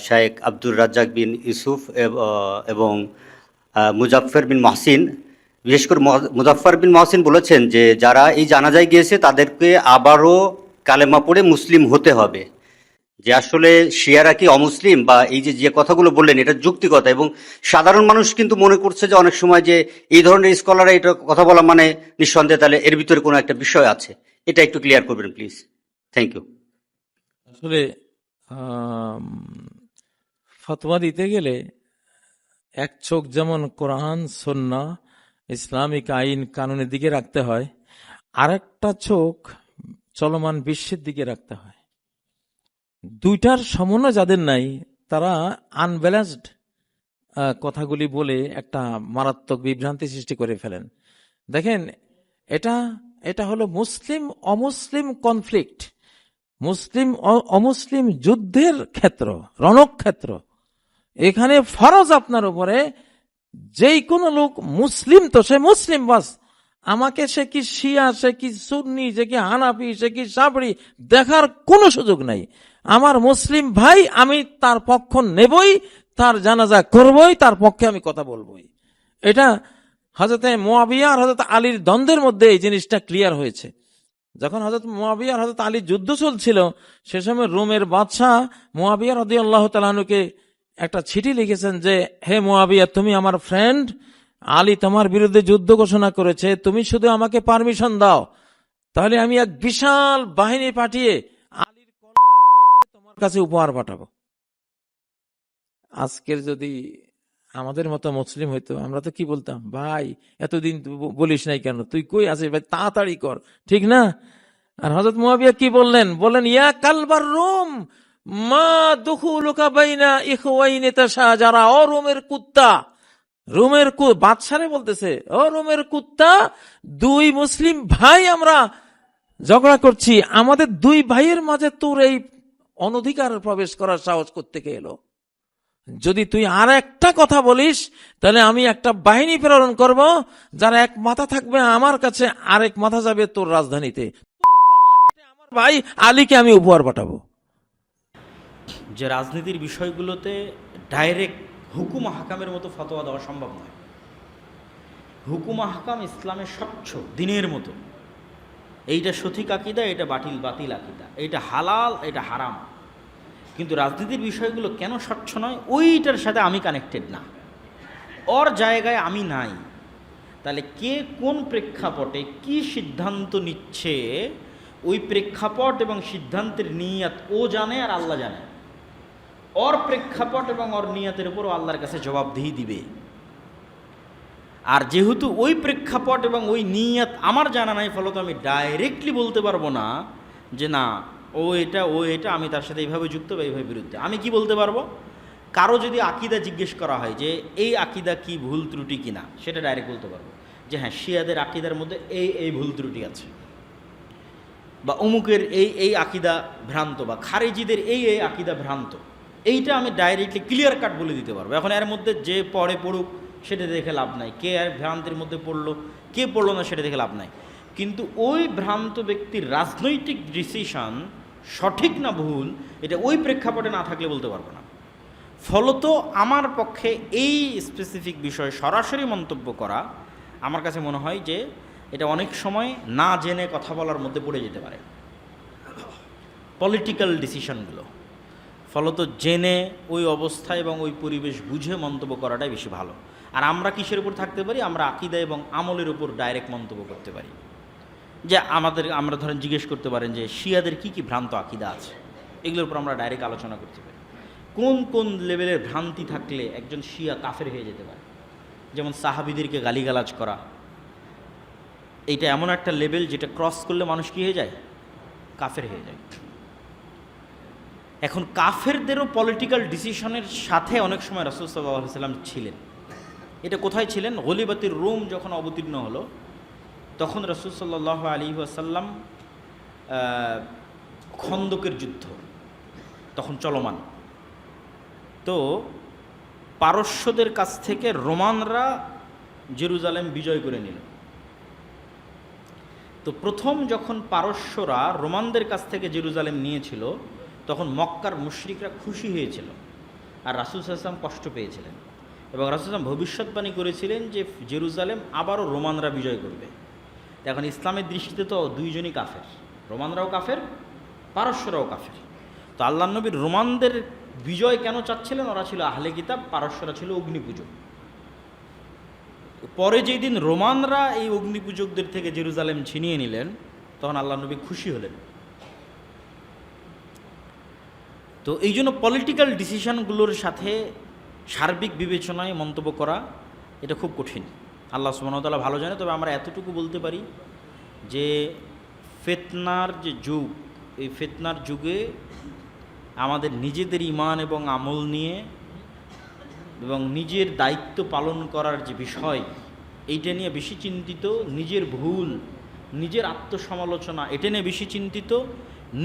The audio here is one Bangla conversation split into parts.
শায়েখ আব্দুর রাজ্জাক বিন ইউসুফ এবং মুজাফফর বিন মহসিন, বিশেষ করে মুজাফফর বিন মহসিন বলেছেন যে যারা এই জানাজায় গিয়েছে তাদেরকে আবারও কালেমা পড়ে মুসলিম হতে হবে। যে আসলে শিয়ারা কি অমুসলিম, বা এই যে যে কথাগুলো বললেন এটা যুক্তিগত, এবং সাধারণ মানুষ কিন্তু মনে করছে যে অনেক সময় যে এই ধরনের স্কলাররা এটা কথা বলা মানে নিঃসন্দেহে তাহলে এর ভিতরে কোনো একটা বিষয় আছে। এটা একটু ক্লিয়ার করবেন প্লিজ। Thank you. আসলে আম, ফতোয়া দিতে গেলে এক চোখ যেমন কোরআন সুন্নাহ ইসলামিক আইন কানুনের দিকে রাখতে হয়, আরেকটা চোখ চলমান বিশ্বের দিকে রাখতে হয়। দুইটার সমন্বয় যাদের নাই তারা আনব্যালেন্সড কথাগুলি বলে একটা মারাত্মক বিভ্রান্তি সৃষ্টি করে ফেলেন। দেখেন, এটা এটা হলো মুসলিম অমুসলিম কনফ্লিক্ট, মুসলিম অমুসলিম যুদ্ধের ক্ষেত্র, রণক্ষেত্র। এখানে ফরজ আপনার উপরে, যেই কোনো লোক মুসলিম তো সে মুসলিম, বাস। আমাকে সে কি শিয়া, সে কি সুন্নি, সে কি হানাফি, সে কি সাবরি দেখার কোনো সুযোগ নাই। আমার মুসলিম ভাই, আমি তার পক্ষ নেবই, তার জানাজা করবই, তার পক্ষে আমি কথা বলবই। এটা হযরতে মুয়াবিয়া আর হযরত আলীর দ্বন্দ্বের মধ্যে এই জিনিসটা ক্লিয়ার হয়েছে। যখন হযরত মুয়াবিয়া আর হযরত আলীর যুদ্ধ চলছিল, সে সময় রোমের বাদশাহ মুয়াবিয়া রাদিয়াল্লাহু তাআলা আনহুকে একটা চিঠি লিখেছেন যে, হে মুয়াবিয়া, তুমি আমার ফ্রেন্ড, আলী তোমার বিরুদ্ধে যুদ্ধ ঘোষণা করেছে, তুমি শুধু আমাকে পারমিশন দাও, তাহলে আমি এক বিশাল বাহিনী পাঠিয়ে আলীর কল্লা কেটে তোমার কাছে উপহার পাঠাবো। আজকের যদি আমাদের মতো মুসলিম হইতো, আমরা তো কি বলতাম, ভাই এতদিন বলিস নাই কেন, তুই কই আছিস ভাই, তাড়াতাড়ি কর, ঠিক না? আর হযরত মুয়াবিয়া কি বললেন, ইয়া কালবার রোম মা দুখুলুকা বাইনা ইখওয়াইনি তাশাজারা, ও রোমের কুত্তা, রোমের বাদশারে বলতেছে, ও রোমের কুত্তা, দুই মুসলিম ভাই আমরা ঝগড়া করছি, আমাদের দুই ভাইয়ের মাঝে তোর এই অনধিকার প্রবেশ করার সাহস কোত্থেকে এলো? যদি তুই আর একটা কথা বলিস, তাহলে আমি একটা বাহিনী প্রেরণ করব, যার এক মাথা থাকবে আমার কাছে, আরেক মাথা যাবে তোর রাজধানীতে, আমার ভাই আলীকে আমি উপহার পাঠাবো। যে রাজনীতির বিষয়গুলোতে ডাইরেক্ট হুকুম হাকামের মতো ফতোয়া দেওয়া সম্ভব নয়। হুকুম হাকাম ইসলামের স্বচ্ছ দিনের মতো, এইটা সঠিক আকিদা, এটা বাতিল আকিদা, এইটা হালাল, এটা হারাম। কিন্তু রাজনীতির বিষয়গুলো কেন স্বচ্ছ নয়? ওইটার সাথে আমি কানেক্টেড না, ওর জায়গায় আমি নাই। তাহলে কে কোন প্রেক্ষাপটে কি সিদ্ধান্ত নিচ্ছে, ওই প্রেক্ষাপট এবং সিদ্ধান্তের নিয়াত ও জানে আর আল্লাহ জানে। ওর প্রেক্ষাপট এবং ওর নিয়াতের উপরও আল্লাহর কাছে জবাবদিহি দিবে। আর যেহেতু ওই প্রেক্ষাপট এবং ওই নিয়াত আমার জানা নাই, ফলত আমি ডাইরেক্টলি বলতে পারবো না যে না ও এটা আমি তার সাথে এইভাবে যুক্ত বা এইভাবে বিরুদ্ধে। আমি কি বলতে পারবো? কারো যদি আকিদা জিজ্ঞেস করা হয় যে এই আকিদা কি ভুল ত্রুটি কিনা, সেটা ডাইরেক্ট বলতে পারবো যে হ্যাঁ, শিয়াদের আকিদার মধ্যে এই ভুল ত্রুটি আছে, বা অমুকের এই আকিদা ভ্রান্ত, বা খারেজিদের এই আকিদা ভ্রান্ত। এইটা আমি ডাইরেক্টলি ক্লিয়ার কাট বলে দিতে পারবো। এখন এর মধ্যে যে পড়ুক সেটা দেখে লাভ নাই, কে আর ভ্রান্তির মধ্যে পড়লো কে পড়লো না সেটা দেখে লাভ নাই। কিন্তু ওই ভ্রান্ত ব্যক্তির রাজনৈতিক ডিসিশন সঠিক না ভুল, এটা ওই প্রেক্ষাপটে না থাকলে বলতে পারবো না। ফলত আমার পক্ষে এই স্পেসিফিক বিষয়ে সরাসরি মন্তব্য করা আমার কাছে মনে হয় যে এটা অনেক সময় না জেনে কথা বলার মধ্যে পড়ে যেতে পারে, পলিটিক্যাল ডিসিশনগুলো। ফলত জেনে ওই অবস্থা এবং ওই পরিবেশ বুঝে মন্তব্য করাটাই বেশি ভালো। আর আমরা কিসের উপর থাকতে পারি? আমরা আকিদা এবং আমলের উপর ডাইরেক্ট মন্তব্য করতে পারি। যে আমরা ধরেন জিজ্ঞেস করতে পারেন যে শিয়াদের কি কি ভ্রান্ত আকিদা আছে, এগুলোর উপর আমরা ডাইরেক্ট আলোচনা করতে পারি। কোন কোন লেভেলের ভ্রান্তি থাকলে একজন শিয়া কাফের হয়ে যেতে পারে, যেমন সাহাবীদেরকে গালিগালাজ করা, এইটা এমন একটা লেভেল যেটা ক্রস করলে মানুষ কি হয়ে যায়? কাফের হয়ে যায়। এখন কাফেরদেরও পলিটিক্যাল ডিসিশনের সাথে অনেক সময় রাসূল সাল্লাল্লাহু আলাইহি ওয়াসাল্লাম ছিলেন। এটা কোথায় ছিলেন? গলিবাতির রোম যখন অবতীর্ণ হলো, তখন রাসূল সাল্লাল্লাহু আলাইহি ওয়াসাল্লাম খন্দকের যুদ্ধ তখন চলমান। তো পারস্যদের কাছ থেকে রোমানরা জেরুজালেম বিজয় করে নিল। তো প্রথম যখন পারস্যরা রোমানদের কাছ থেকে জেরুজালেম নিয়েছিল, তখন মক্কার মুশরিকরা খুশি হয়েছিল আর রাসূল সাল্লাল্লাহু আলাইহি ওয়াসাল্লাম কষ্ট পেয়েছিলেন এবং রাসূল সাল্লাল্লাহু আলাইহি ওয়াসাল্লাম ভবিষ্যৎবাণী করেছিলেন যে জেরুজালেম আবারও রোমানরা বিজয় করবে। এখন ইসলামের দৃষ্টিতে তো দুইজনই কাফের, রোমানরাও কাফের, পারস্যরাও কাফের। তো আল্লাহর নবী রোমানদের বিজয় কেন চাচ্ছিলেন? ওরা ছিল আহলে কিতাব, পারস্যরা ছিল অগ্নিপূজক। পরে যেই দিন রোমানরা এই অগ্নিপূজকদের থেকে জেরুজালেম ছিনিয়ে নিলেন, তখন আল্লাহর নবী খুশি হলেন। তো এই জন্য পলিটিক্যাল ডিসিশনগুলোর সাথে সার্বিক বিবেচনায় মন্তব্য করা এটা খুব কঠিন। আল্লাহ সুবহানাহু ওয়া তাআলা ভালো জানে। তবে আমরা এতটুকু বলতে পারি যে ফিতনার যে যুগ, এই ফিতনার যুগে আমাদের নিজেদের ঈমান এবং আমল নিয়ে এবং নিজের দায়িত্ব পালন করার যে বিষয়, এইটা নিয়ে বেশি চিন্তিত, নিজের ভুল, নিজের আত্মসমালোচনা এটা নিয়ে বেশি চিন্তিত,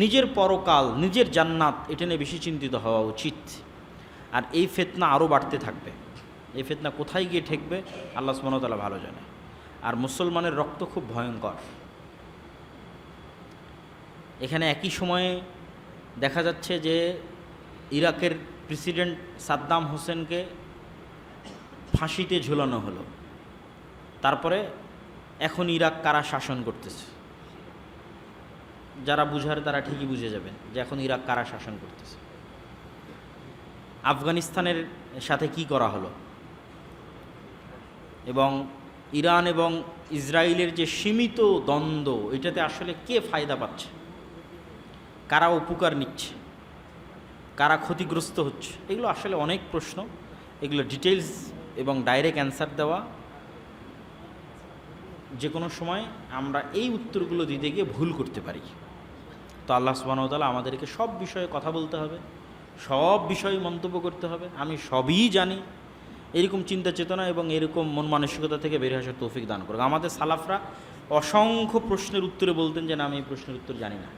নিজের পরকাল, নিজের জান্নাত এটা নিয়ে বেশি চিন্তিত হওয়া উচিত। আর এই ফিতনা আরও বাড়তে থাকবে। এই ফিতনা কোথায় গিয়ে ঠেকবে আল্লাহ সুবহানাহু ওয়া তাআলা ভালো জানে। আর মুসলমানের রক্ত খুব ভয়ঙ্কর। এখানে একই সময়ে দেখা যাচ্ছে যে ইরাকের প্রেসিডেন্ট সাদ্দাম হোসেনকে ফাঁসিতে ঝুলানো হলো। তারপরে এখন ইরাক কারা শাসন করতেছে? যারা বুঝার তারা ঠিকই বুঝে যাবেন যে এখন ইরাক কারা শাসন করতেছে। আফগানিস্তানের সাথে কি করা হলো, এবং ইরান এবং ইসরায়েলের যে সীমিত দ্বন্দ্ব, এটাতে আসলে কে ফায়দা পাচ্ছে, কারা উপকার নিচ্ছে, কারা ক্ষতিগ্রস্ত হচ্ছে, এগুলো আসলে অনেক প্রশ্ন। এগুলো ডিটেলস এবং ডাইরেক্ট অ্যান্সার দেওয়া যে কোনো সময় আমরা এই উত্তরগুলো দিতে গিয়ে ভুল করতে পারি। তো আল্লাহ সুবহানাহু ওয়া তাআলা আমাদেরকে সব বিষয়ে কথা বলতে হবে, সব বিষয়ে মন্তব্য করতে হবে। আমি সবই জানি এরকম চিন্তা চেতনা এবং এরকম মন মানসিকতা থেকে বেরিয়ে আসার তৌফিক দান করুক। আমাদের সালাফরা অসংখ্য প্রশ্নের উত্তরে বলতেন যে না, আমি এই প্রশ্নের উত্তর জানি না।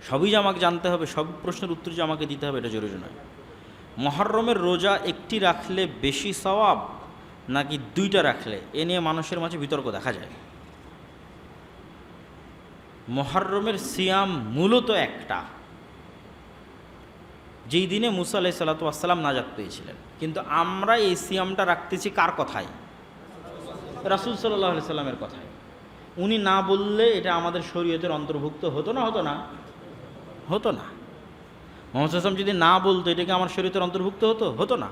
সবই যে আমাকে জানতে হবে, সব প্রশ্নের উত্তর যে আমাকে দিতে হবে, এটা জরুরি নয়। মুহররমের রোজা একটি রাখলে বেশি সওয়াব নাকি দুইটা রাখলে, এ নিয়ে মানুষের মাঝে বিতর্ক দেখা যায়। মুহররমের সিয়াম মূলত একটা, যেই দিনে মুসা আলাইহিস সালাতু ওয়াস সালাম নাজাত পেয়েছিলেন। কিন্তু আমরা এই সিয়ামটা রাখতেছি কার কথায়? রাসূল সাল্লাল্লাহু আলাইহি সাল্লামের কথায়। উনি না বললে এটা আমাদের শরীয়তের অন্তর্ভুক্ত হতো না? হতো না? হতো না। মুহাম্মদ সাল্লাল্লাহু আলাইহি ওয়াসাল্লাম যদি না বলতো, এটাকে আমার শরীয়তের অন্তর্ভুক্ত হতো? হতো না।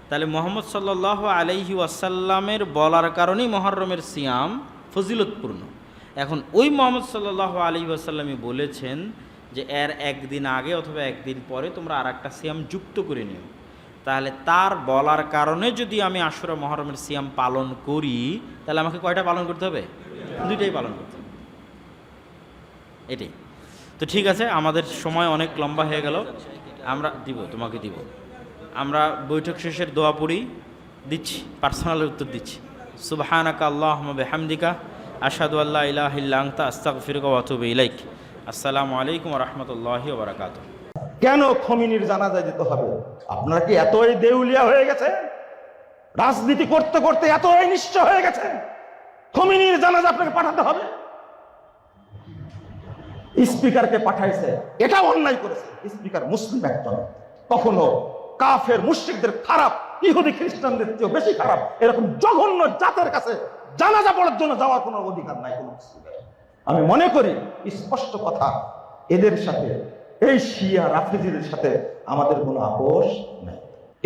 তাহলে মুহাম্মদ সাল্লাল্লাহু আলাইহি ওয়াসাল্লামের বলার কারণেই মুহররমের সিয়াম ফজিলতপূর্ণ। এখন ওই মুহাম্মদ সাল্লাল্লাহু আলাইহি ওয়াসাল্লামই বলেছেন যে এর একদিন আগে অথবা একদিন পরে তোমরা আর একটা সিয়াম যুক্ত করে নিও। তাহলে তার বলার কারণে যদি আমি আশুরা মুহররমের সিয়াম পালন করি, তাহলে আমাকে কয়টা পালন করতে হবে? দুইটাই পালন করতে হবে। এটাই তো ঠিক আছে। আমাদের সময় অনেক লম্বা হয়ে গেল। আমরা তোমাকে দিব। আমরা বৈঠক শেষের দোয়া পড়ি, দিচ্ছি, পার্সোনালের উত্তর দিচ্ছি। সুবহানাকা আল্লাহুম্মা বিহামদিকা আশহাদু আল্লা ইলাহা ইল্লা আনতা আস্তাগফিরুকা ওয়া আতুবু ইলাইক। আসসালামু আলাইকুম ওয়া রাহমাতুল্লাহি ওয়া বারাকাতুহু। কেন খমিনির জানাজা যেতে হবে? আপনারা কি এতই দেউলিয়া হয়ে গেছে? রাজনীতি করতে করতে এতই নিশ্চয় হয়ে গেছে খমিনির জানাজা আপনাকে পাঠাতে হবে? স্পিকারকে পাঠাইছে, এটা অন্যায় করেছে। স্পিকার মুসলিম একজন, কখনো কাফের মুশরিকদের খারাপ, ইহুদি খ্রিস্টানদের চেয়েও বেশি খারাপ এরকম জঘন্য জাতের কাছে জানাজা পড়ার জন্য যাওয়ার কোনো অধিকার নাই কোনো মুসলিমের। আমি মনে করি স্পষ্ট কথা, এদের সাথে, এই শিয়া রাফেজিদের সাথে আমাদের কোনো আপোষ নেই।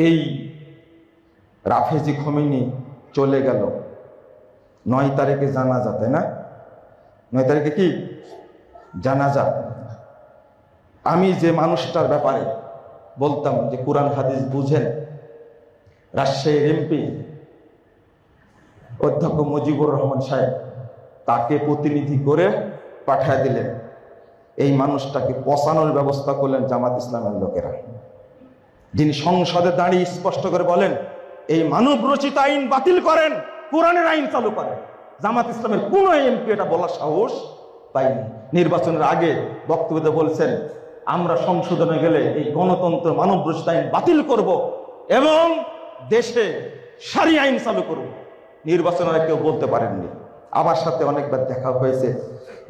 এই রাফেজি খোমেনি চলে গেল 9 তারিখে জানাজা, তাই না? 9 তারিখে কি জানাজা? আমি যে মানুষটার ব্যাপারে বলতাম যে কোরআন হাদিস বুঝেন, রাজশাহীর এমপি অধ্যক্ষ মুজিবুর রহমান সাহেব, তাকে প্রতিনিধি করে পাঠায় দিলেন। এই মানুষটাকে পচানোর ব্যবস্থা করলেন জামাত ইসলামের লোকেরা, যিনি সংসদে দাঁড়িয়ে স্পষ্ট করে বলেন এই মানব রচিত আইন বাতিল করেন, কোরআনের আইন চালু করেন। জামাত ইসলামের কোন এমপি এটা বলার সাহস পাইনি। নির্বাচনের আগে বক্তব্যে বলছেন আমরা সংশোধনে গেলে এই গণতন্ত্র মানব রচিত আইন বাতিল করব এবং দেশে সারিয়া আইন চালু করব। নির্বাচনের কেউ বলতে পারেননি। আমার সাথে অনেকবার দেখা হয়েছে,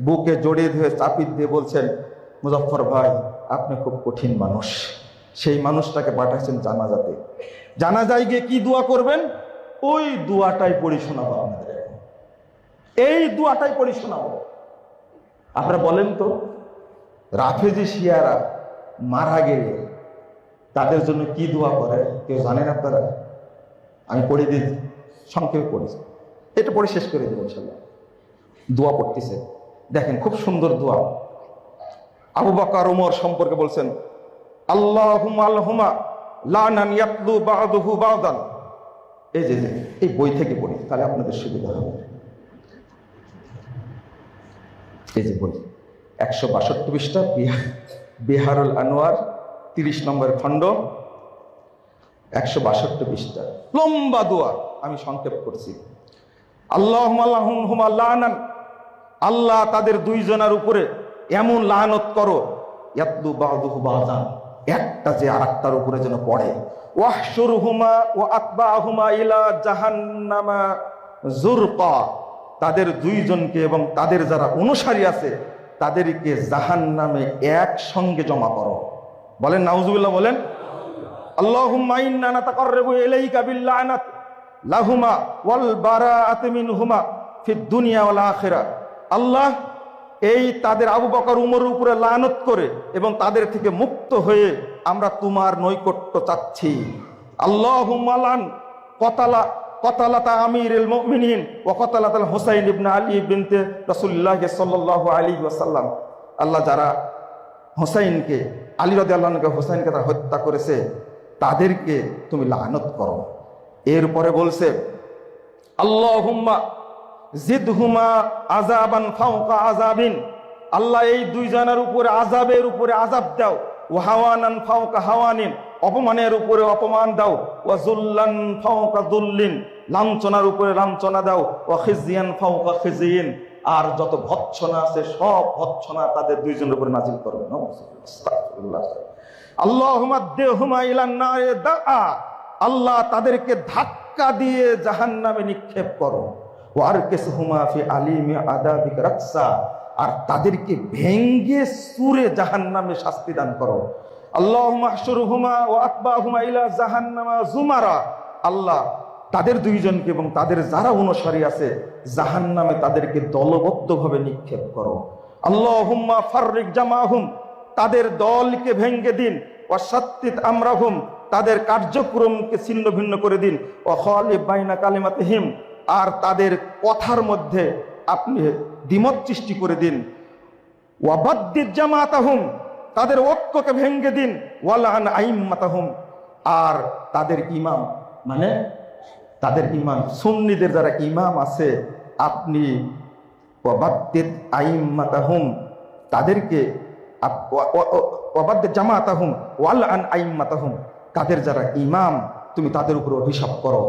বুকে জড়িয়ে ধরে চাপিয়ে দিয়ে বলছেন মুজফ্ফর ভাই আপনি খুব কঠিন মানুষ, সেই মানুষটাকে পাঠাচ্ছেন জানাজাতে। জানাজায় গিয়ে কি দোয়া করবেন? ওই দোয়াটাই পড়ি শোনাবো আপনাদের, এই দোয়াটাই পড়ি শোনাবো। আপনারা বলেন তো, রাফেজি শিয়ারা মারা গেলে তাদের জন্য কি দোয়া করে কেউ জানেন আপনারা? আমি পড়ে দিই, সংক্ষেপে পড়েছি, এটা পড়ে শেষ করে দেবো ইনশাআল্লাহ। দোয়া পড়তেছে, দেখেন খুব সুন্দর দোয়া। আবু বকর ওমর সম্পর্কে বলছেন, আল্লাহুম্মা আলহুমা লানান ইয়াতলু বা'দুহু বা'দান। এই যে এই বই থেকে পড়ি, তাহলে আপনাদের সুবিধা হবে। এই যে বই 162 পৃষ্ঠা, বিহারুল আনোয়ার 30 নম্বর খণ্ড, 162 পৃষ্ঠা, লম্বা দোয়া, আমি সংক্ষেপ করছি। আল্লাহুম্মা লানান, আল্লাহ তাদের দুইজনের উপরে এমন লানত করো, ইয়াতলু বা'দুহু বা'দান, একটা যে আরেকটার উপরে যেন পড়ে। ওয়াহশুরহুমা ওয়া আতবাহুমা ইলা জাহান্নামা যুরকা, তাদের দুইজনকে এবং তাদের যারা অনুসারী আছে তাদেরকে জাহান্নামে একসঙ্গে জমা করো। বলেন নাউজুবিল্লাহ, বলেন। আল্লাহুম্মা ইন্না নাতাকাররাবু ইলাইকা বিল্লানাত লাহুমা ওয়াল বারাআতি মিনহুমা ফিদ দুনিয়া ওয়াল আখিরা। আল্লাহ এই তাদের আবু বকর উমরের উপরে লানত করে এবং তাদের থেকে মুক্ত হয়ে আমরা তোমার নৈকট্য চাচ্ছি। আল্লাহুম্মা লান কতালাতা আমিরুল মুমিনিন ওয়া কতালাতাল হুসাইন ইবনে আলী বিনতে রাসূলুল্লাহ সাল্লাল্লাহু আলাইহি ওয়াসাল্লাম। আল্লাহ যারা হুসাইনকে, আলী রাদিয়াল্লাহু আনহু হুসাইনকে তারা হত্যা করেছে তাদেরকে তুমি লানত করো। এরপরে বলছে আল্লাহুম্মা জিদহুমা আযাবান ফাওকা আযাবিন, আল্লাহ এই দুইজনের উপরে আযাবের উপরে আযাব দাও। ওয়া হাওয়ানান ফাওকা হাওয়ানিন, অপমানের উপরে অপমান দাও। ওয়া যুল্লান ফাওকা যুল্লিন, লাঞ্ছনার উপরে লাঞ্ছনা দাও। ওয়া খিজিয়ান ফাওকা খিজিয়িন, আর যত ভৎসনা আছে সব ভৎসনা তাদের দুইজনের উপরে নাজিল করো। আস্তাগফিরুল্লাহ। আল্লাহুম্মা দেহুমা ইলান নারে দাআ, আল্লাহ তাদেরকে ধাক্কা দিয়ে জাহান্নামে নিক্ষেপ করো। ওয়ারকিসহুমা ফি আলিমি আযাবিকা রাকসা, আর তাদেরকে ভেঙ্গে সুরে জাহান্নামে শাস্তি দান করো। আল্লাহুম্মা আহশুরহুমা ওয়া আতবাহুমা ইলা জাহান্নামা যুমারা, আল্লাহ তাদের দুইজনকে এবং তাদের যারা অনুসারী আছে জাহান্নামে তাদেরকে দলবদ্ধভাবে নিক্ষেপ করো। আল্লাহুম্মা ফাররিক জামাহুম, তাদের দলকে ভেঙ্গে দিন। ওয়া শাত্তিত আমরাহুম, তাদের কার্যক্রমকে ছিন্ন ভিন্ন করে দিন। ওয়া খালিফ বাইনা কালিমাতিহিম, আর তাদের কথার মধ্যে আপনি দ্বিমত সৃষ্টি করে দিন। ওয়া বাদ্দিদ জামাতাহুম, তাদের ঐক্যকে ভেঙ্গে দিন। ওয়ালান আইম্মাতাহুম, আর তাদের ইমাম মানে তাদের ইমাম সুন্নিদের যারা ইমাম আছে আপনি ওয়া বাদ্দিদ আইম্মাতাহুম, তাদেরকে ওয়া বাদ্দিদ জামাতাহুম ওয়ালান আইম্মাতাহুম, তাদের যারা ইমাম তুমি তাদের উপর অভিশাপ করো।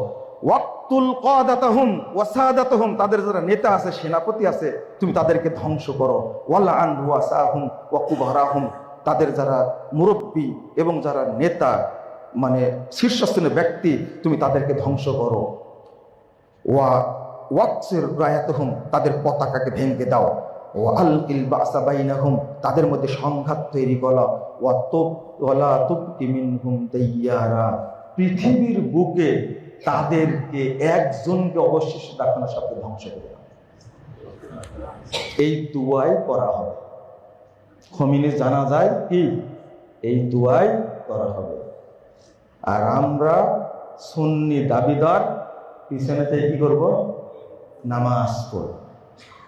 ওয়াক্তুল কাদাতাহুম ওয়া সাদাতাহুম, তাদের যারা নেতা আছে সেনাপতি আছে তুমি তাদেরকে ধ্বংস করো। ওয়ালান রুয়াসাহুম ওয়া কুবারাহুম, তাদের যারা মুরব্বী এবং যারা নেতা মানে শীর্ষস্থানীয় ব্যক্তি তুমি তাদেরকে ধ্বংস করো। ওয়াকসির রায়াতুহুম, তাদের পতাকাকে ভেঙে দাও। ওয়া আলকিল বাসা বাইনাহুম, তাদের মধ্যে সংঘাত তৈরি করো। ওয়ালা তুবকি মিনহুম দাইয়ারা, পৃথিবীর বুকে তাদেরকে একজনকে অবশেষে দেখানোর সাথে ধ্বংস করে দাও। এই দুয়াই করা হবে। খমিনি জানা যায় কি এই দুয়াই করা হবে। আর আমরা সুন্নি দাবিদার পিছনেতে কি করব? নামাজ পড়ব,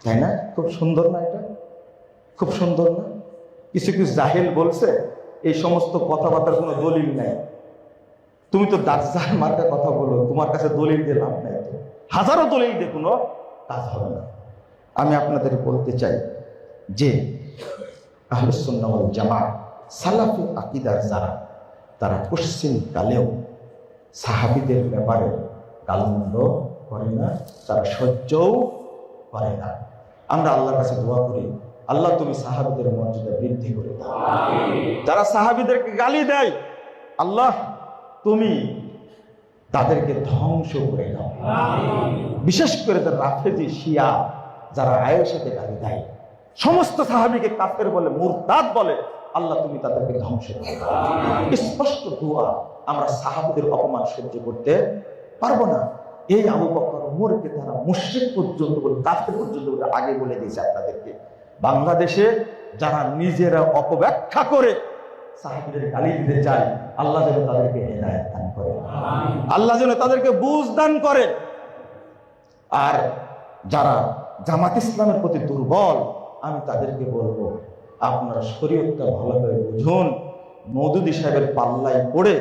তাই না? খুব সুন্দর না এটা? খুব সুন্দর না? কিছু কিছু জাহেল বলছে এই সমস্ত কথাবার্তার কোনো দলিল নাই। তুমি তো দাজ্জাল মার্কা কথা বলো, তোমার কাছে দলিল দিয়ে লাভ নাই। হাজারো দলিল দিয়ে কোনো কাজ হবে না। আমি আপনাদের বলতে চাই যে আহলুস সুন্নাহ ওয়াল জামাত সালাফি আকীদার যারা, তারা পশ্চিম কালেও সাহাবীদের ব্যাপারে গালমন্দ করে না, তারা সহ্যও করে না। আমরা আল্লাহর কাছে দোয়া করি, আল্লাহ তুমি সাহাবীদের মর্যাদা বৃদ্ধি করে দাও। যারা সাহাবীদেরকে গালি দেয় আল্লাহ তুমি তাদেরকে ধ্বংস করে দাও। বিশেষ করে রাফেজি শিয়া যারা আয়েশাকে গালি দেয় সমস্ত সাহাবীকে কাফের বলে, মুরতাদ বলে, আল্লাহ তুমি তাদেরকে ধ্বংস করে দাও। স্পষ্ট দোয়া। আমরা সাহাবীদের অপমান সহ্য করতে পারবো না। এই আবু বকর ওমরকে তারা মুশরিক পর্যন্ত বলে, কাফের পর্যন্ত বলে আগে বলে দিয়েছে আপনাদেরকে। বাংলাদেশে যারা নিজেরা অপব্যাখ্যা করে সাহাবীদের গালি দিতে চায়, আল্লাহ যেন তাদেরকে হেদায়েত দান করে, আল্লাহ যেন তাদেরকে বুঝ দান করে। আর যারা জামাত ইসলামের প্রতি দুর্বল, আমি তাদেরকে বলবো, আপনারা শরীয়তটা ভালো করে বুঝুন। মওদুদী সাহেবের পাল্লায় পড়ে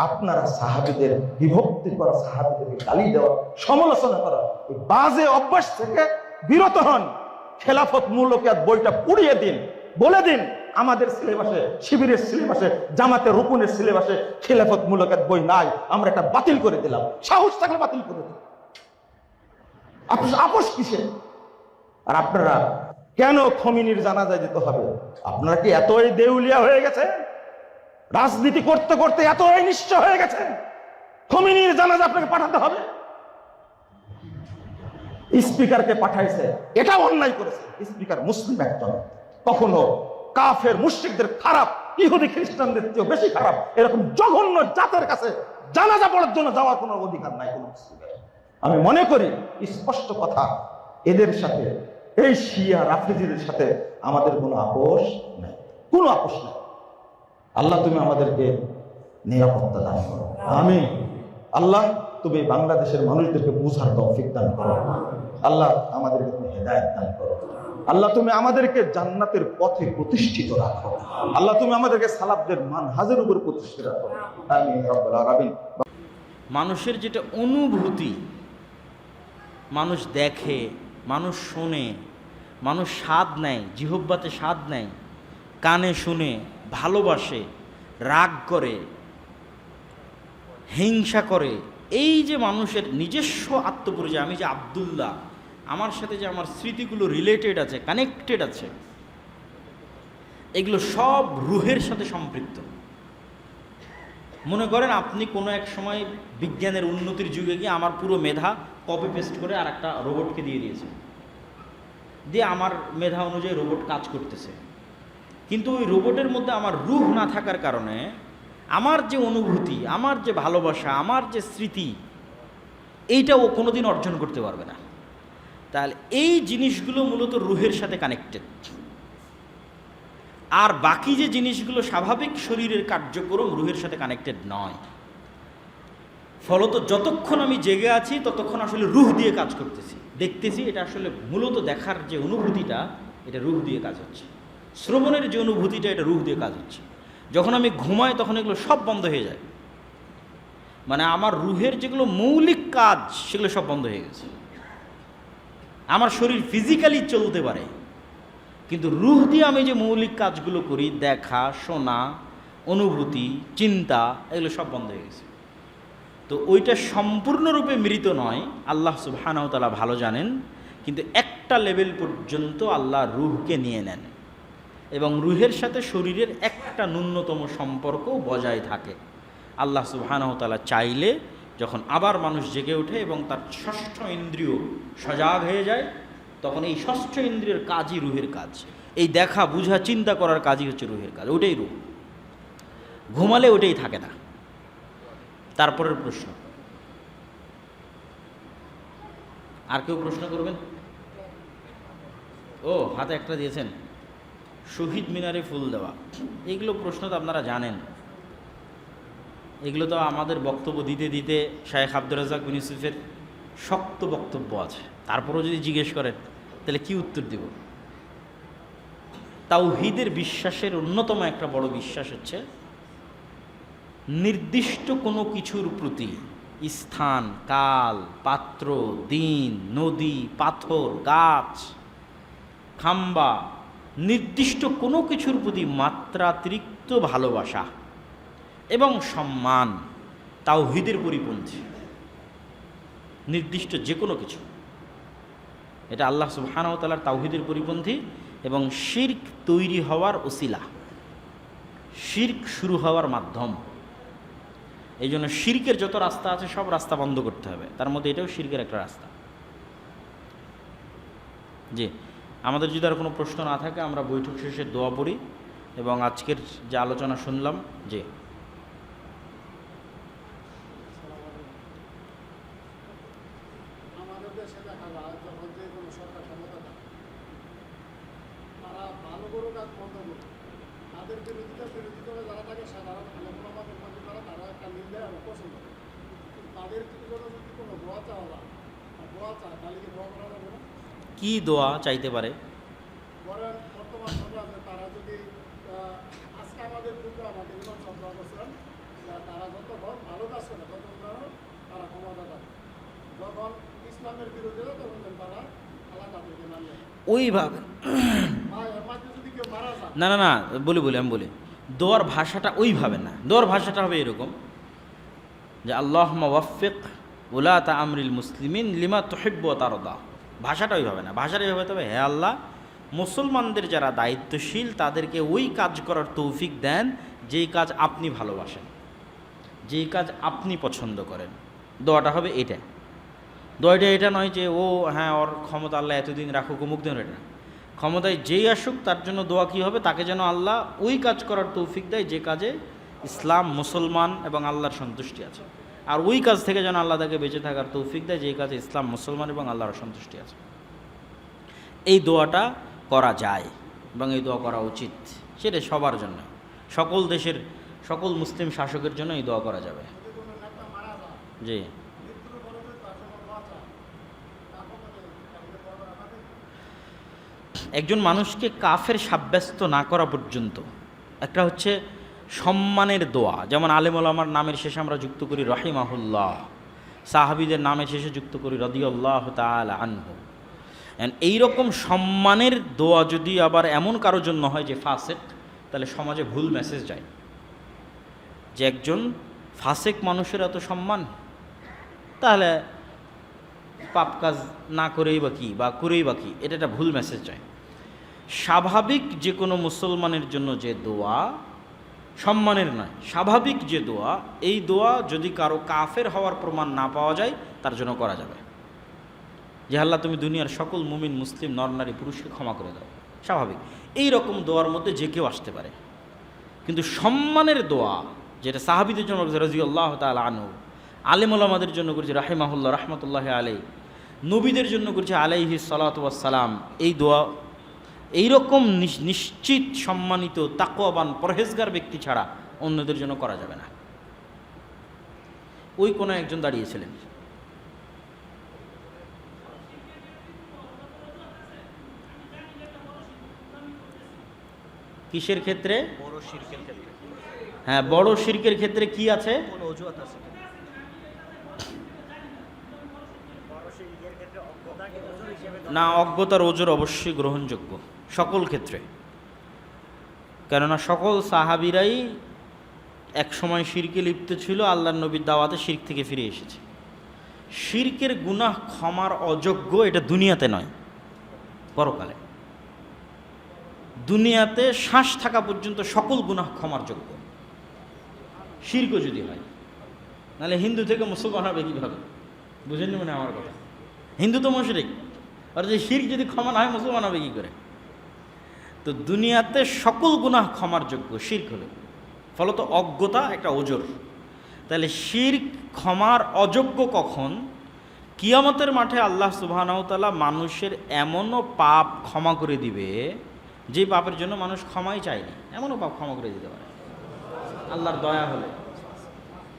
আপনারা সাহাবীদের বিভক্তি করা, সাহাবীদেরকে গালি দেওয়া, সমালোচনা করা, এই বাজে অভ্যাস থেকে বিরত হন। খেলাফত মূলকিয়াত বইটা পুড়িয়ে দিন, বলে দিন আমাদের সিলেবাসে, শিবিরের সিলেবাসে, জামাতের রুকুনের সিলেবাসে খেলাফত মূলকিয়াত বই নাই, আমরা এটা বাতিল করে দিলাম। সাহস থাকলে বাতিল করে দিন। আপোষ কিসে? আর আপনারা কেন খমিনির জানাজায় যেতে হবে? আপনারা কি এতই দেউলিয়া হয়ে গেছে? রাজনীতি করতে করতে এতই নিশ্চয় হয়ে গেছে খমিনির জানাজা আপনাকে পাঠাতে হবে? স্পিকারকে পাঠাইছে, এটা অন্যায় করেছে। স্পিকার মুসলিম একজন, কখনো কাফের মুশরিকদের খারাপ, ইহুদি খ্রিস্টানদের চেয়ে বেশি খারাপ এরকম জঘন্য জাতের কাছে জানাজা পড়ার জন্য যাওয়ার কোনো অধিকার নাই কোনো মুসলিমের। আমি মনে করি স্পষ্ট কথা, এদের সাথে, এই শিয়া রাফেজিদের সাথে আমাদের কোনো আপোষ নাই, কোনো আপোষ নাই। আল্লাহ তুমি আমাদেরকে নিরাপত্তা দান করো, আমিন। আল্লাহ তুমি বাংলাদেশের মানুষদেরকে বুঝার তৌফিক দান করো। আল্লাহ আমাদেরকে তুমি হেদায়েত দান করো। আল্লাহ তুমি আমাদেরকে জান্নাতের পথে প্রতিষ্ঠিত রাখো। আল্লাহ তুমি আমাদেরকে সালাফদের মানহাজের উপর প্রতিষ্ঠিত রাখো, আমিন রব্বুল আলামিন। মানুষের যেটা অনুভূতি, মানুষ দেখে, মানুষ শোনে, মানুষ স্বাদ নেয়, জিহ্বাতে স্বাদ নেয়, কানে শুনে, ভালোবাসে, রাগ করে, হিংসা করে, এই যে মানুষের নিজস্ব আত্মপরিচয়, আমি যে আব্দুল্লাহ, আমার সাথে যে আমার স্মৃতিগুলো রিলেটেড আছে, কানেক্টেড আছে, এগুলো সব রুহের সাথে সম্পৃক্ত। মনে করেন আপনি কোনো এক সময় বিজ্ঞানের উন্নতির যুগে গিয়ে আমার পুরো মেধা কপি পেস্ট করে আর একটা রোবটকে দিয়ে দিয়েছেন, দিয়ে আমার মেধা অনুযায়ী রোবট কাজ করতেছে, কিন্তু ওই রোবটের মধ্যে আমার রুহ না থাকার কারণে আমার যে অনুভূতি, আমার যে ভালোবাসা, আমার যে স্মৃতি, এইটা ও কোনোদিন অর্জন করতে পারবে না। তাহলে এই জিনিসগুলো মূলত রুহের সাথে কানেক্টেড। আর বাকি যে জিনিসগুলো স্বাভাবিক শরীরের কার্যক্রম রুহের সাথে কানেক্টেড নয়। ফলত যতক্ষণ আমি জেগে আছি ততক্ষণ আসলে রুহ দিয়ে কাজ করতেছি, দেখতেছি। এটা আসলে মূলত দেখার যে অনুভূতিটা, এটা রুহ দিয়ে কাজ হচ্ছে। শ্রবণের যে অনুভূতিটা, এটা রুহ দিয়ে কাজ হচ্ছে। যখন আমি ঘুমাই তখন এগুলো সব বন্ধ হয়ে যায়, মানে আমার রুহের যেগুলো মৌলিক কাজ সেগুলো সব বন্ধ হয়ে গেছে। আমার শরীর ফিজিক্যালি চলতে পারে, কিন্তু রুহ দিয়ে আমি যে মৌলিক কাজগুলো করি, দেখা, শোনা, অনুভূতি, চিন্তা, এগুলো সব বন্ধ হয়ে গেছে। তো ওইটা সম্পূর্ণরূপে মৃত নয়, আল্লাহ সুবহানাহু ওয়া তাআলা ভালো জানেন। কিন্তু একটা লেভেল পর্যন্ত আল্লাহ রুহকে নিয়ে নেন এবং রুহের সাথে শরীরের একটা ন্যূনতম সম্পর্ক বজায় থাকে। আল্লাহ সুবহানাহু ওয়া তাআলা চাইলে যখন আবার মানুষ জেগে ওঠে এবং তার ষষ্ঠ ইন্দ্রিয় সজাগ হয়ে যায়, তখন এই ষষ্ঠ ইন্দ্রিয়ের কাজই রুহের কাজ। এই দেখা, বুঝা, চিন্তা করার কাজই হচ্ছে রুহের কাজ। ওটাই রুহ। ঘুমালে ওটাই থাকে না। তারপরের প্রশ্ন, আর কেউ প্রশ্ন করবেন? ও, হাতে একটা দিয়েছেন, শহীদ মিনারে ফুল দেওয়া। এইগুলো প্রশ্ন তো আপনারা জানেন, এগুলো তো আমাদের বক্তব্য দিতে দিতে শায়েখ আব্দুর রাজ্জাক বিন ইউসুফের শক্ত বক্তব্য আছে। তারপরেও যদি জিজ্ঞেস করেন তাহলে কি উত্তর দেব? তাওহীদের বিশ্বাসের অন্যতম একটা বড় বিশ্বাস হচ্ছে নির্দিষ্ট কোনো কিছুর প্রতি, স্থান, কাল, পাত্র, দিন, নদী, পাথর, গাছ, খাম্বা, নির্দিষ্ট কোনো কিছুর প্রতি মাত্রাতিরিক্ত ভালোবাসা এবং সম্মান তাওহীদের পরিপন্থী। নির্দিষ্ট যে কোনো কিছু, এটা আল্লাহ সুবহানাহু ওয়া তাআলার তাওহীদের পরিপন্থী এবং শিরক তৈরি হওয়ার ওসিলা, শিরক শুরু হওয়ার মাধ্যম। এই জন্য শিরকের যত রাস্তা আছে সব রাস্তা বন্ধ করতে হবে, তার মধ্যে এটাও শিরকের একটা রাস্তা। জি, আমাদের যদি আর কোনো প্রশ্ন না থাকে আমরা বৈঠক শেষে দোয়া পড়ি এবং আজকের যে আলোচনা শুনলাম যে আমাদের দেশে দেখা যায় যখন যে কোনো সরকার ক্ষমতা থাকে তারা ভালো করুক আর মন্দ করুক তাদের বিরোধিতা যারা থাকে সাধারণ আমাদের মধ্যে তারা একটা নির্ণয় এবং পছন্দ করে তাদের জন্য যদি কোনো দোয়া চাওয়া যায় দোয়া চায় তাহলে কি দোয়া করা যাবে না? কি দোয়া চাইতে পারে? ধরেন বর্তমান সরকার তারা যদি আজকে আমাদের পূর্বে আমাদের ইমাম সন্দেহ করছিলেন তারা যতক্ষণ ভালো কাজ করে ততক্ষণ তারা ক্ষমতা থাকে, যখন ইসলামের বিরুদ্ধে তখন তারা আল্লাহ তাদেরকে মানবে ওইভাবে মাঝে যদি কেউ মারা যায় না না না আমি বলি দোয়ার ভাষাটা ওইভাবে না, দোয়ার ভাষাটা হবে এরকম যে আল্লাহুম্মা ওয়াফিক উলাতা আমরিল মুসলিমিন লিমা তুহিব্বু ওয়া তারদা। ভাষাটা ওইভাবে না, ভাষাটা এইভাবে তবে হে আল্লাহ মুসলমানদের যারা দায়িত্বশীল তাদেরকে ওই কাজ করার তৌফিক দেন যেই কাজ আপনি ভালোবাসেন, যেই কাজ আপনি পছন্দ করেন। দোয়াটা হবে এটা। দোয়াটা এটা নয় যে ও হ্যাঁ ওর ক্ষমতা আল্লাহ এতদিন রাখুক মুখ দেন, এটা না। ক্ষমতায় যেই আসুক তার জন্য দোয়া কী হবে, তাকে যেন আল্লাহ ওই কাজ করার তৌফিক দেয় যে কাজে ইসলাম, মুসলমান এবং আল্লাহর সন্তুষ্টি আছে, আর ওই কাজ থেকে যেন আল্লাহ তাকে বেঁচে থাকার তৌফিক দেয় যে কাজে ইসলাম, মুসলমান এবং আল্লাহর সন্তুষ্টি আছে। এই দোয়াটা করা যায় এবং এই দোয়া করা উচিত, সেটা সবার জন্য, সকল দেশের সকল মুসলিম শাসকের জন্য এই দোয়া করা যাবে। যদি কোনো নেতা মারা যায় জি, মৃত্যুর পরে যদি তার জন্য দোয়া চায় তারপর তাহলে দোয়া করা হবে? একজন মানুষকে কাফের সাব্যস্ত না করা পর্যন্ত একটা হচ্ছে সম্মানের দোয়া, যেমন আলেম ওলামার নামের শেষে আমরা যুক্ত করি রহিমাহুল্লাহ, সাহাবীদের নামের শেষে যুক্ত করি রাদিয়াল্লাহু তাআলা আনহু। এইরকম সম্মানের দোয়া যদি আবার এমন কারোর জন্য হয় যে ফাসেক, তাহলে সমাজে ভুল মেসেজ যায় যে একজন ফাসেক মানুষের এত সম্মান, তাহলে পাপ কাজ না করেই বা কি, বা করেই বা কি, এটা একটা ভুল মেসেজ যায়। স্বাভাবিক যে কোনো মুসলমানের জন্য যে দোয়া, সম্মানের নয়, স্বাভাবিক যে দোয়া, এই দোয়া যদি কারো কাফের হওয়ার প্রমাণ না পাওয়া যায় তার জন্য করা যাবে। যে আল্লাহ তুমি দুনিয়ার সকল মুমিন মুসলিম নর নারী পুরুষকে ক্ষমা করে দাও, স্বাভাবিক। এই রকম দোয়ার মধ্যে যে কেউ আসতে পারে। কিন্তু সম্মানের দোয়া যেটা সাহাবীদের জন্য রাদিয়াল্লাহু তাআলা আনহু, আলেম ওলামাদের জন্য করেছে রাহিমাহুল্লাহ রাহমাতুল্লাহ আলাইহি, নবীদের জন্য করেছে আলাইহিস সালাতু ওয়াস সালাম, এই দোয়া এইরকম নিশ্চিত সম্মানিত তাকওয়াবান পরহেজগার ব্যক্তি ছাড়া অন্যদের জন্য করা যাবে না। ওই কোনো একজন দাঁড়িয়েছিলেন, কিসের ক্ষেত্রে? হ্যাঁ, বড় শিরকের ক্ষেত্রে কি আছে? না, অজ্ঞতার ওজর অবশ্যই গ্রহণযোগ্য সকল ক্ষেত্রে, কেননা সকল সাহাবীরাই একসময় শিরকে লিপ্ত ছিল, আল্লাহর নবীর দাওয়াতে শিরক থেকে ফিরে এসেছে। শিরকের গুনাহ ক্ষমার অযোগ্য, এটা দুনিয়াতে নয়, পরকালে। দুনিয়াতে শ্বাস থাকা পর্যন্ত সকল গুনাহ ক্ষমার যোগ্য, শিরকও যদি হয়। নাহলে হিন্দু থেকে মুসলমান হবে কীভাবে? বুঝেননি মানে আমার কথা? হিন্দু তো মুশরিক, আর যে শিরক যদি ক্ষমা না হয় মুসলমান হবে কী করে? তো দুনিয়াতে সকল গুনাহ ক্ষমার যোগ্য, শিরক হলে। ফলত অজ্ঞতা একটা ওজর। তাহলে শিরক ক্ষমার অযোগ্য কখন? কিয়ামতের মাঠে আল্লাহ সুবহানাহু ওয়া তাআলা মানুষের এমনও পাপ ক্ষমা করে দিবে যে পাপের জন্য মানুষ ক্ষমাই চায়নি, এমনও পাপ ক্ষমা করে দিতে পারে আল্লাহর দয়া হলে।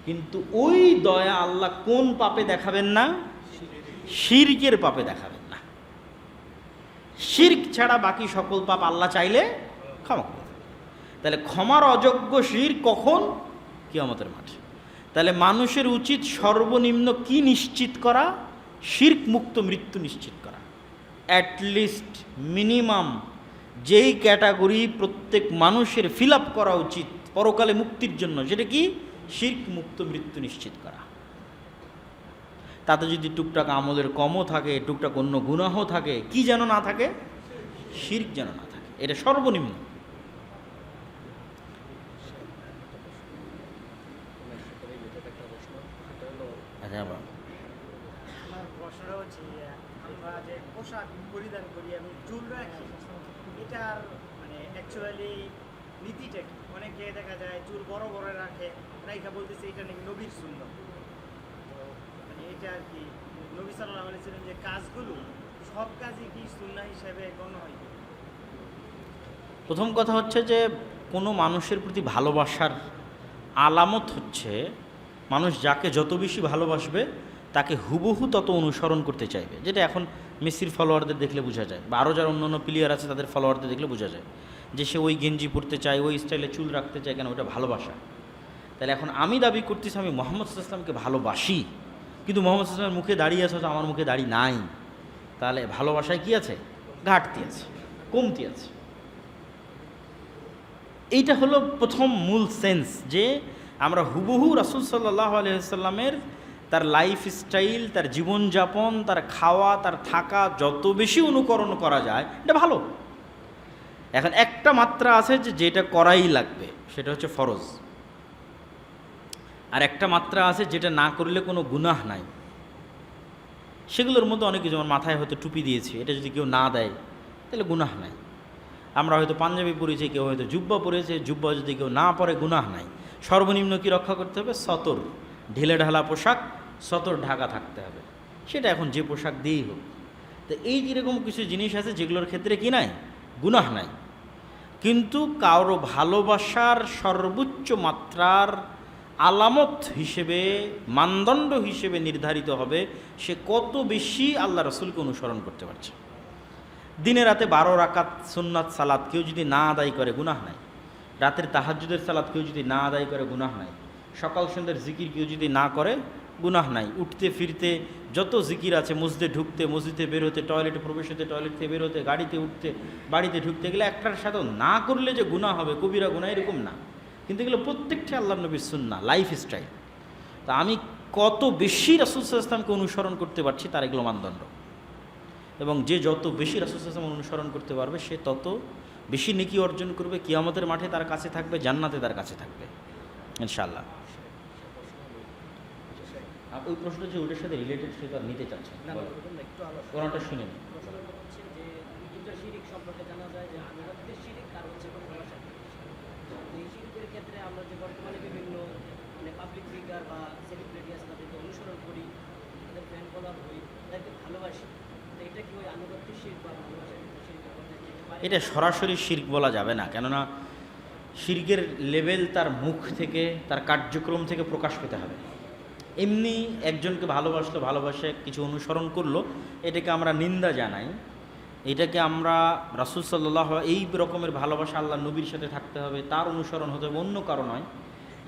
কিন্তু ওই দয়া আল্লাহ কোন পাপে দেখাবেন না? শিরকের পাপে দেখাবেন না। শিরক ছাড়া বাকি সকল পাপ আল্লাহ চাইলে ক্ষমা করে দেবেন। তাহলে ক্ষমার অযোগ্য শিরক কখন? কিয়ামতের মাঠে। তাহলে মানুষের উচিত সর্বনিম্ন কি নিশ্চিত করা? শিরক মুক্ত মৃত্যু নিশ্চিত করা। অ্যাটলিস্ট মিনিমাম যেই ক্যাটাগরি প্রত্যেক মানুষের ফিল আপ করা উচিত পরকালে মুক্তির জন্য, সেটা কি? শিরক মুক্ত মৃত্যু নিশ্চিত করা। তাতে যদি টুকটাক আমলের কমও থাকে, টুকটাক অন্য গুনাহ থাকে, কি যেন না থাকে? শিরক যেন না থাকে, এটা সর্বনিম্ন। আমার প্রশ্নটা হচ্ছে আমরা যে পোশাক পরিধান করি এবং চুল রাখি, এটার মানে অ্যাকচুয়ালি নীতিটা কি? অনেকে দেখা যায় চুল বড় বড় রাখে, রাইখা বলতেছে এটা নাকি নবীর সুন্নাত। তো মানে এটা আর কি নবী সাল্লাল্লাহু আলাইহি ওয়াসাল্লাম যে কাজগুলো, সব কাজই কি সুন্নাহ হিসেবে গণ্য হয়? প্রথম কথা হচ্ছে যে কোনো মানুষের প্রতি ভালোবাসার আলামত হচ্ছে মানুষ যাকে যত বেশি ভালোবাসবে তাকে হুবহু তত অনুসরণ করতে চাইবে, যেটা এখন মেসির ফলোয়ারদের দেখলে বোঝা যায়, বা আরও যারা অন্যান্য প্লেয়ার আছে তাদের ফলোয়ারদের দেখলে বোঝা যায় যে সে ওই গেঞ্জি পরতে চায়, ওই স্টাইলে চুল রাখতে চায়, কেন ওটা ভালোবাসা। তাহলে এখন আমি দাবি করতেছি আমি মোহাম্মদ সাল্লাল্লাহু আলাইহি ওয়াসাল্লামকে ভালোবাসি, কিন্তু মোহাম্মদ সাল্লাল্লাহু আলাইহি ওয়াসাল্লামের মুখে দাঁড়িয়ে আছে, আমার মুখে দাড়ি নাই, তাহলে ভালোবাসায় কি আছে? ঘাটতি আছে, কমতি আছে। এইটা হলো প্রথম মূল সেন্স, যে আমরা হুবহু রাসূল সাল্লাল্লাহু আলাইহি ওয়াসাল্লামের তার লাইফ স্টাইল, তার জীবনযাপন, তার খাওয়া, তার থাকা যত বেশি অনুকরণ করা যায় এটা ভালো। এখন একটা মাত্রা আছে যে যেটা করাই লাগবে, সেটা হচ্ছে ফরজ। আর একটা মাত্রা আছে যেটা না করলে কোনো গুনাহ নাই। সেগুলোর মধ্যে অনেক কিছু, যেমন মাথায় হয়তো টুপি দিয়েছি, এটা যদি কেউ না দেয় তাহলে গুনাহ নাই। আমরা হয়তো পাঞ্জাবি পরেছি, কেউ হয়তো জুব্বা পরেছে, জুব্বা যদি কেউ না পরে গুনাহ নাই। সর্বনিম্ন কি রক্ষা করতে হবে? সতর, ঢিলে ঢালা পোশাক, সতর ঢাকা থাকতে হবে, সেটা এখন যে পোশাক দিয়েই হোক। তো এই যেরকম কিছু জিনিস আছে যেগুলোর ক্ষেত্রে কি নাই? গুনাহ নাই। কিন্তু কারো ভালোবাসার সর্বোচ্চ মাত্রার আলামত হিসেবে, মানদণ্ড হিসেবে নির্ধারিত হবে সে কত বেশি আল্লাহ রাসূলকে অনুসরণ করতে পারছে। দিনে রাতে 12 রাকাত সুন্নাত সালাত কেউ যদি না আদায় করে গুনাহ নাই। রাতের তাহাজ্জুদের সালাত কেউ যদি না আদায় করে গুনাহ নাই। সকাল সন্ধ্যার জিকির কেউ যদি না করে গুনাহ নাই। উঠতে ফিরতে যত জিকির আছে, মসজিদে ঢুকতে, মসজিদে বের হতে, টয়লেটে প্রবেশ হতে, টয়লেট থেকে বের হতে, গাড়িতে উঠতে, বাড়িতে ঢুকতে গেলে একটার সাথে না করলে যে গুনাহ হবে, কবিরা গুনাহ, এরকম না। কিন্তু এগুলো প্রত্যেকটা আল্লাহর নবীর সুন্নাহ, লাইফ স্টাইল। তা আমি কত বেশি রাসূল সাল্লাল্লাহু আলাইহি ওয়াসাল্লামকে অনুসরণ করতে পারছি তার এগুলো মানদণ্ড। এবং যে যত বেশি রাসূল সাল্লাল্লাহু আলাইহি ওয়াসাল্লাম অনুসরণ করতে পারবে সে তত বেশি নেকি অর্জন করবে, কিয়ামতের মাঠে তার কাছে থাকবে, জান্নাতে তার কাছে থাকবে ইনশাআল্লাহ। ওই প্রশ্নটা যে ওটার সাথে রিলেটেড সেটা নিতে চাচ্ছে, কোরআনটা শুনে নিন। হচ্ছে যে দুটো শিরিক সম্পর্কে জানা যায় যে আনুগত্যের শিরিক আর হচ্ছে ভালোবাসার শিরিক। এই শিরিকের ক্ষেত্রে আমরা যে বর্তমানে বিভিন্ন মানে পাবলিক ফিগার বা সেলিব্রিটি আছে তাদেরকে অনুসরণ করি, তাদের ফ্যান ফলোয়ার হই, তাদেরকে ভালোবাসি, তো এটা কি ওই আনুগত্যের শিরিক বা ভালোবাসার শিরিকের মধ্যে যেতে পারে? এটা সরাসরি শিরক বলা যাবে না, কেননা শিরকের লেভেল তার মুখ থেকে, তার কার্যক্রম থেকে প্রকাশ পেতে হবে। এমনি একজনকে ভালোবাসলো, ভালোবাসে কিছু অনুসরণ করলো, এটাকে আমরা নিন্দা জানাই। এটাকে আমরা রাসূল সাল্লাল্লাহু আলাইহি এই রকমের ভালোবাসা আল্লাহ নবীর সাথে থাকতে হবে, তার অনুসরণ হতে হবে, অন্য কারো নয়।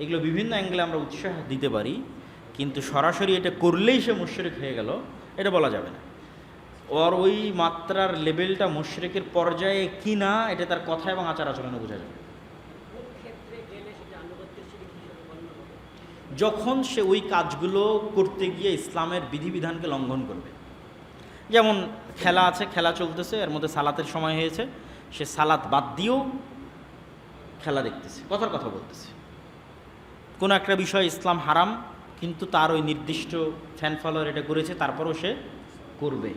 এগুলো বিভিন্ন অ্যাঙ্গেলে আমরা উৎসাহ দিতে পারি, কিন্তু সরাসরি এটা করলেই সে মুশরিক হয়ে গেল এটা বলা যাবে না। ওর ওই মাত্রার লেভেলটা মুশরিকের পর্যায়ে কি না, এটা তার কথা এবং আচার আচরণে বোঝা যাবে। কোন ক্ষেত্রে গেলে সেটা আনুগত্যের শিরিক হিসেবে গণ্য হবে? যখন সে ওই কাজগুলো করতে গিয়ে ইসলামের বিধিবিধানকে লঙ্ঘন করবে। যেমন খেলা আছে, খেলা চলতেছে, এর মধ্যে সালাতের সময় হয়েছে, সে সালাত বাদ দিয়েও খেলা দেখতেছে, কথার কথা বলতেছে। কোনো একটা বিষয় ইসলাম হারাম, কিন্তু তার ওই নির্দিষ্ট ফ্যান ফলোয়ার এটা করেছে, তারপরও সে করবে।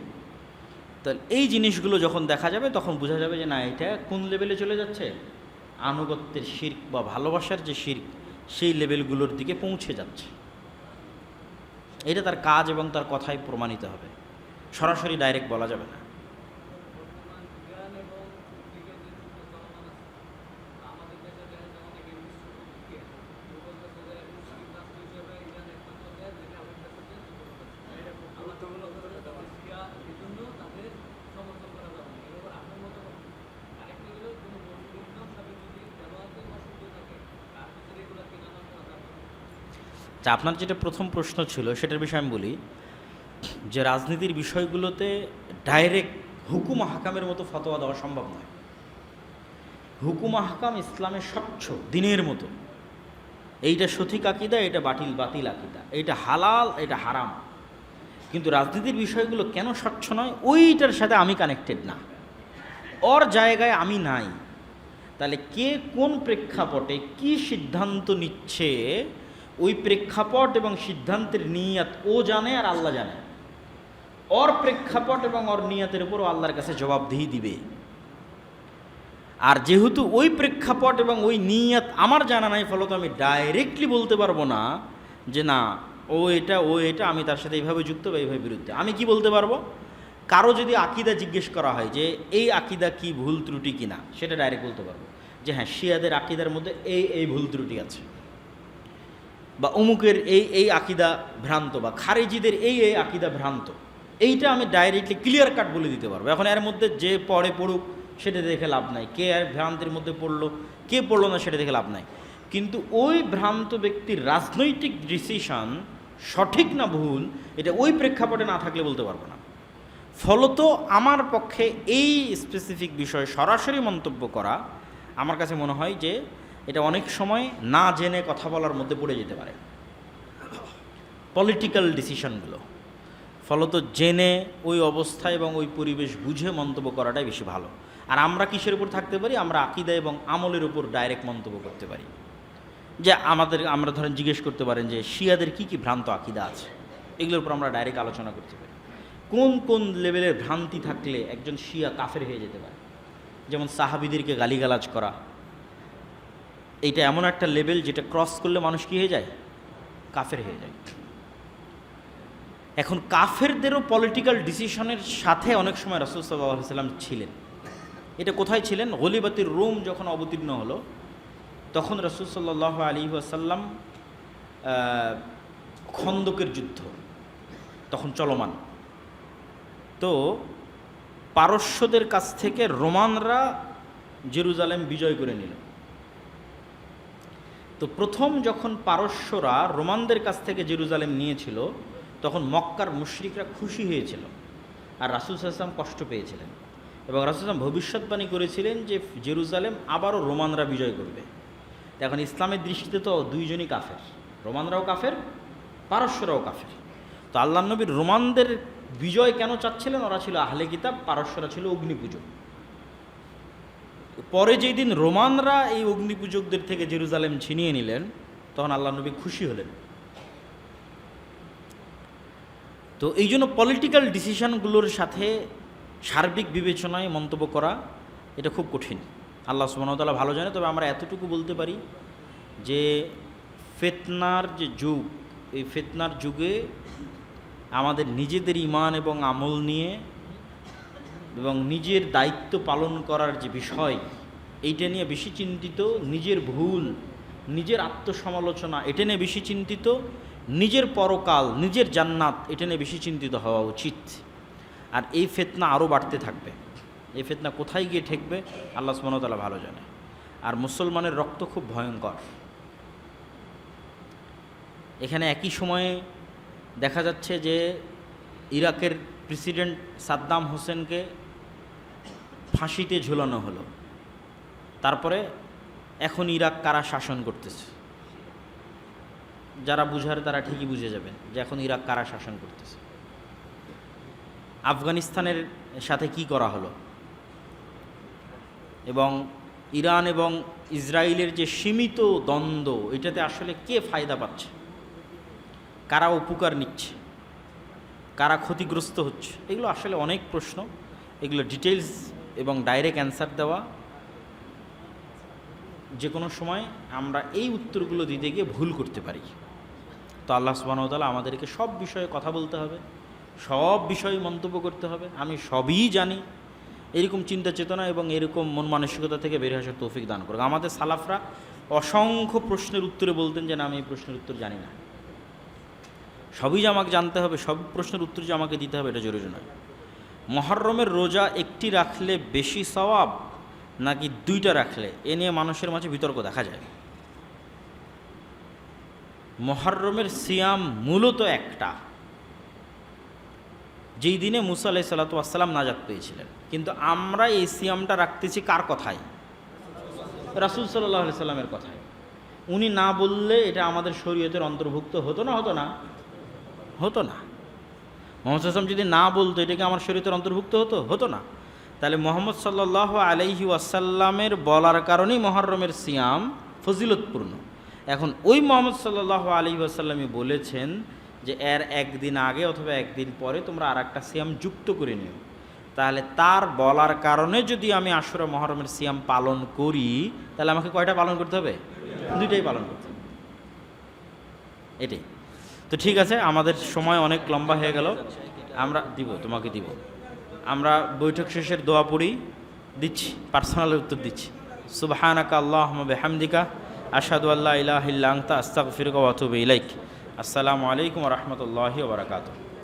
তো এই জিনিসগুলো যখন দেখা যাবে তখন বোঝা যাবে যে না, এটা কোন লেভেলে চলে যাচ্ছে, আনুগত্যের শিরক বা ভালোবাসার যে শিরক, সেই লেভেলগুলোর দিকে পৌঁছে যাচ্ছে। এটা তার কাজ এবং তার কথায় প্রমাণিত হবে, সরাসরি ডাইরেক্ট বলা যাবে না। তা আপনার যেটা প্রথম প্রশ্ন ছিল সেটার বিষয়ে আমি বলি যে রাজনীতির বিষয়গুলোতে ডাইরেক্ট হুকুম হাকামের মতো ফতোয়া দেওয়া সম্ভব নয়। হুকুম হাকাম ইসলামের স্বচ্ছ দিনের মতো, এইটা সঠিক আকিদা, এটা বাতিল আকিদা, এইটা হালাল, এটা হারাম। কিন্তু রাজনীতির বিষয়গুলো কেন স্বচ্ছ নয়, ওইটার সাথে আমি কানেক্টেড না, ওর জায়গায় আমি নাই। তাহলে কে কোন প্রেক্ষাপটে কি সিদ্ধান্ত নিচ্ছে, ওই প্রেক্ষাপট এবং সিদ্ধান্তের নিয়াত ও জানে আর আল্লাহ জানে। ওর প্রেক্ষাপট এবং ওর নিয়তের উপরও আল্লাহর কাছে জবাবদিহি দিবে। আর যেহেতু ওই প্রেক্ষাপট এবং ওই নিয়ত আমার জানা নাই, ফলত আমি ডাইরেক্টলি বলতে পারবো না যে না ও এটা আমি তার সাথে এইভাবে যুক্ত বা এইভাবে বিরুদ্ধে। আমি কি বলতে পারবো? কারো যদি আকিদা জিজ্ঞেস করা হয় যে এই আকিদা কি ভুল ত্রুটি কিনা, সেটা ডাইরেক্ট বলতে পারবো যে হ্যাঁ শিয়াদের আকিদার মধ্যে এই ভুল ত্রুটি আছে, বা অমুকের এই আকিদা ভ্রান্ত, বা খারেজিদের এই আকিদা ভ্রান্ত। এইটা আমি ডাইরেক্টলি ক্লিয়ার কাট বলে দিতে পারবো। এখন এর মধ্যে যে পড়ুক সেটা দেখে লাভ নাই, কে আর ভ্রান্তির মধ্যে পড়লো কে পড়লো না সেটা দেখে লাভ নাই। কিন্তু ওই ভ্রান্ত ব্যক্তির রাজনৈতিক ডিসিশন সঠিক না ভুল, এটা ওই প্রেক্ষাপটে না থাকলে বলতে পারবো না। ফলত আমার পক্ষে এই স্পেসিফিক বিষয়ে সরাসরি মন্তব্য করা আমার কাছে মনে হয় যে এটা অনেক সময় না জেনে কথা বলার মধ্যে পড়ে যেতে পারে, পলিটিক্যাল ডিসিশনগুলো। ফলত জেনে ওই অবস্থা এবং ওই পরিবেশ বুঝে মন্তব্য করাটাই বেশি ভালো। আর আমরা কিসের উপর থাকতে পারি? আমরা আকিদা এবং আমলের উপর ডাইরেক্ট মন্তব্য করতে পারি। যে আমরা ধরেন জিজ্ঞেস করতে পারেন যে শিয়াদের কি কি ভ্রান্ত আকিদা আছে, এগুলোর উপর আমরা ডাইরেক্ট আলোচনা করতে পারি। কোন কোন লেভেলের ভ্রান্তি থাকলে একজন শিয়া কাফের হয়ে যেতে পারে, যেমন সাহাবিদেরকে গালিগালাজ করা, এইটা এমন একটা লেভেল যেটা ক্রস করলে মানুষ কি হয়ে যায়? কাফের হয়ে যায়। এখন কাফেরদেরও পলিটিক্যাল ডিসিশনের সাথে অনেক সময় রাসূল সাল্লাল্লাহু আলাইহি ওয়াসাল্লাম ছিলেন। এটা কোথায় ছিলেন? গলিবাতির রোম যখন অবতীর্ণ হলো তখন রাসূল সাল্লাল্লাহু আলাইহি ওয়াসাল্লাম খন্দকের যুদ্ধ তখন চলমান। তো পারস্যদের কাছ থেকে রোমানরা জেরুজালেম বিজয় করে নিল। তো প্রথম যখন পারস্যরা রোমানদের কাছ থেকে জেরুজালেম নিয়েছিল তখন মক্কার মুশরিকরা খুশি হয়েছিল, আর রাসূল সাল্লাল্লাহু আলাইহি ওয়াসাল্লাম কষ্ট পেয়েছিলেন। এবং রাসূল সাল্লাল্লাহু আলাইহি ওয়াসাল্লাম ভবিষ্যৎবাণী করেছিলেন যে জেরুজালেম আবারও রোমানরা বিজয় করবে। এখন ইসলামের দৃষ্টিতে তো দুইজনই কাফের, রোমানরাও কাফের, পারস্যরাও কাফের। তো আল্লাহর নবী রোমানদের বিজয় কেন চাচ্ছিলেন? ওরা ছিল আহলে কিতাব, পারস্যরা ছিল অগ্নিপূজক। পরে যেই দিন রোমানরা এই অগ্নিপূজকদের থেকে জেরুজালেম ছিনিয়ে নিলেন তখন আল্লাহর নবী খুশি হলেন। তো এই জন্য পলিটিক্যাল ডিসিশনগুলোর সাথে সার্বিক বিবেচনায় মন্তব্য করা এটা খুব কঠিন। আল্লাহ সুবহানাহু ওয়া তাআলা ভালো জানে। তবে আমরা এতটুকু বলতে পারি যে ফিতনার যে যুগ, এই ফিতনার যুগে আমাদের নিজেদের ঈমান এবং আমল নিয়ে এবং নিজের দায়িত্ব পালন করার যে বিষয়, এইটা নিয়ে বেশি চিন্তিত, নিজের ভুল, নিজের আত্মসমালোচনা এটা নিয়ে বেশি চিন্তিত, নিজের পরকাল, নিজের জান্নাত এটা নিয়ে বেশি চিন্তিত হওয়া উচিত। আর এই ফিতনা আরও বাড়তে থাকবে। এই ফিতনা কোথায় গিয়ে ঠেকবে আল্লাহ সুবহানাহু ওয়া তাআলা ভালো জানে। আর মুসলমানের রক্ত খুব ভয়ঙ্কর। এখানে একই সময়ে দেখা যাচ্ছে যে ইরাকের প্রেসিডেন্ট সাদ্দাম হোসেনকে ফাঁসিতে ঝুলানো হলো। তারপরে এখন ইরাক কারা শাসন করতেছে? যারা বুঝার তারা ঠিকই বুঝে যাবেন যে এখন ইরাক কারা শাসন করতেছে। আফগানিস্তানের সাথে কি করা হলো, এবং ইরান এবং ইসরায়েলের যে সীমিত দ্বন্দ্ব, এটাতে আসলে কে ফায়দা পাচ্ছে, কারা উপকার নিচ্ছে, কারা ক্ষতিগ্রস্ত হচ্ছে, এগুলো আসলে অনেক প্রশ্ন। এগুলো ডিটেলস এবং ডাইরেক্ট অ্যান্সার দেওয়া যে কোনো সময় আমরা এই উত্তরগুলো দিতে গিয়ে ভুল করতে পারি। তো আল্লাহ সুবহানাহু ওয়া তাআলা আমাদেরকে সব বিষয়ে কথা বলতে হবে, সব বিষয়ে মন্তব্য করতে হবে। আমি সবই জানি এরকম চিন্তা চেতনা এবং এরকম মন মানসিকতা থেকে বেরিয়ে আসার তৌফিক দান করুক। আমাদের সালাফরা অসংখ্য প্রশ্নের উত্তরে বলতেন যে না আমি এই প্রশ্নের উত্তর জানি না। সবই যে আমাকে জানতে হবে, সব প্রশ্নের উত্তর যে আমাকে দিতে হবে এটা জরুরি নয়। মুহররমের রোজা একটি রাখলে বেশি সওয়াব নাকি দুইটা রাখলে, এ নিয়ে মানুষের মাঝে বিতর্ক দেখা যায়। মুহররমের সিয়াম মূলত একটা, যেই দিনে মুসা আলাইহিস সালাতু ওয়াস সালাম নাজাত পেয়েছিলেন, কিন্তু আমরা এই সিয়ামটা রাখতেছি কার কথায়? রাসূল সাল্লাল্লাহু আলাইহি সাল্লামের কথায়। উনি না বললে এটা আমাদের শরীয়তের অন্তর্ভুক্ত হতো না? হতো না? হতো না। মুহাম্মদ সাল্লাল্লাহু আলাইহি ওয়াসাল্লাম যদি না বলতো এটাকে আমার শরীয়তের অন্তর্ভুক্ত হতো? হতো না। তাহলে মুহাম্মদ সাল্লাল্লাহু আলাইহি ওয়াসাল্লামের বলার কারণেই মুহররমের সিয়াম ফজিলতপূর্ণ। এখন ওই মুহাম্মদ সাল্লাল্লাহু আলাইহি ওয়াসাল্লামই বলেছেন যে এর একদিন আগে অথবা একদিন পরে তোমরা আর একটা সিয়াম যুক্ত করে নিও, তাহলে তার বলার কারণে যদি আমি আশুরা মুহররমের সিয়াম পালন করি, তাহলে আমাকে কয়টা পালন করতে হবে? দুইটাই পালন করতে হবে। এটাই তো ঠিক আছে। আমাদের সময় অনেক লম্বা হয়ে গেল, আমরা তোমাকে দিব। আমরা বৈঠক শেষের দোয়া পড়ি, দিচ্ছি, পার্সোনালের উত্তর দিচ্ছি। সুবহানাকা আল্লাহুম্মা বিহামদিকা আশহাদু আল্লা ইলাহা ইল্লা আনতা আস্তাগফিরুকা ওয়া আতুবু ইলাইক। আসসালামু আলাইকুম ওয়া রাহমাতুল্লাহি ওয়া বারাকাতুহু।